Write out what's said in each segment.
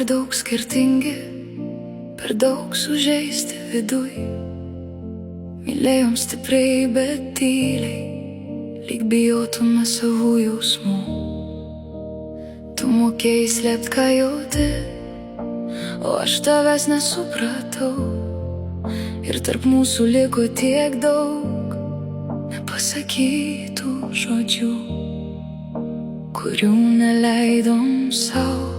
daug skirtingi, per daug sužeisti viduj. Mylėjom stipriai, bet tyliai, lyg bijotume savų jausmų. Tu mokėjai slėpt, ką jauti, o aš tavęs nesupratau. Ir tarp mūsų liko tiek daug nepasakytų žodžių, kurių neleidom sau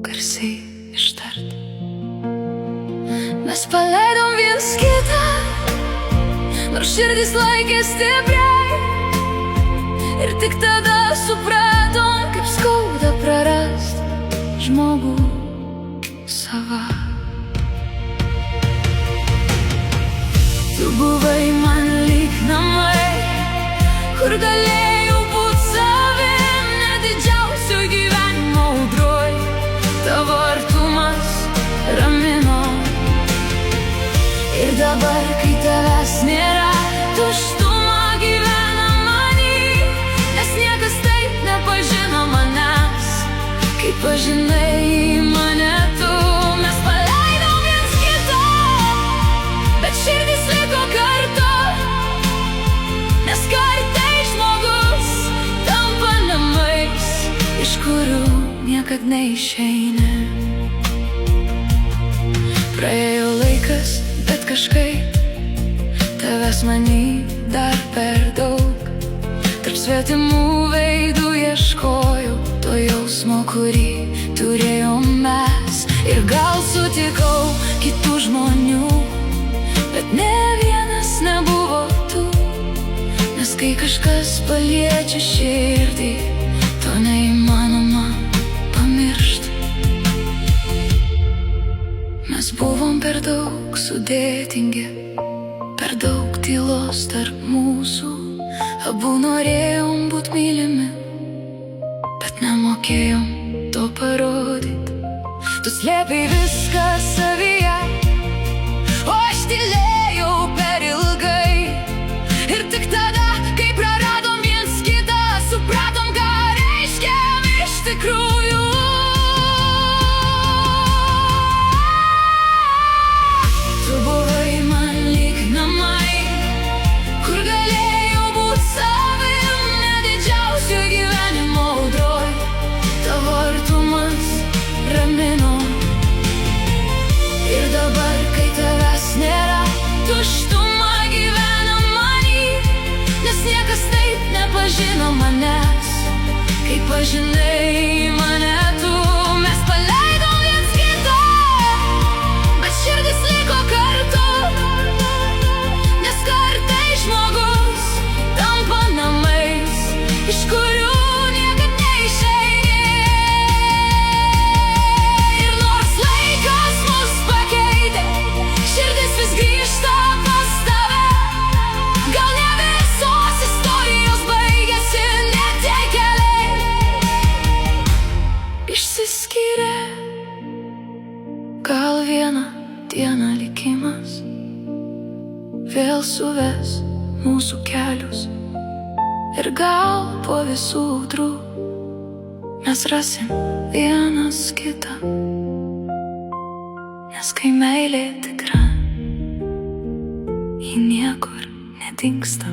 garsiai ištart. Mes paleidom viens kitą, nors širdis laikė stipriai, ir tik tada supratom, kaip skauda prarast žmogų savą. Tu buvai man lyg namai, kur galėjau būt savim, net didžiausioj gyvenimo audroj. Tavo artumas ramino. Ir dabar, kai tavęs nėra, tuštuma gyvena many, nes niekas taip nepažino manęs, kaip pažinai mane tu. Mes paleidom viens kitą, bet širdis liko kartu, nes kartais žmogus tampa namais, iš kurių niekad neišeini. Praėjo laikas, bet kažkaip tavęs many dar per daug. Tarp svetimų veidų ieškojau to jausmo, kurį turėjom mes. Ir gal sutikau kitų žmonių, bet ne vienas nebuvo tu. Nes kai kažkas paliečia širdį, to neįmanoma pamiršt. Mes buvom per daug sudėtingi, per daug tylos tarp mūsų. Abu norėjom būt mylimi, bet nemokėjom to parodyt. Tu slėpei viską savyje, o aš tylėjau per ilgai. Ir tik tada, kai praradom viens kitą, supratom, ką reiškia iš tikrųjų. Tu buvai man lyg namai, kur galėjau būt savim, net didžiausioj gyvenimo audroj. Tavo artumas ramino. Ir dabar, kai tavęs nėra, tuštuma gyvena many, nes niekas taip nepažino manęs, kaip pažinai mane tu. Mes paleidom viens kitą, bet širdis liko kartu, nes kartais žmogus tampa namais, iš kurių niekad neišeini. Ir nors laikas mus pakeitė, širdis vis grįžta pas tave. Gal ne visos istorijos baigėsi, ne tie keliai išsiskyrė. Gal vieną dieną likimas vėl suves mūsų kelius, ir gal po visų audrų mes rasim vienas kitą. Nes kai meilė tikra, ji niekur nedingsta.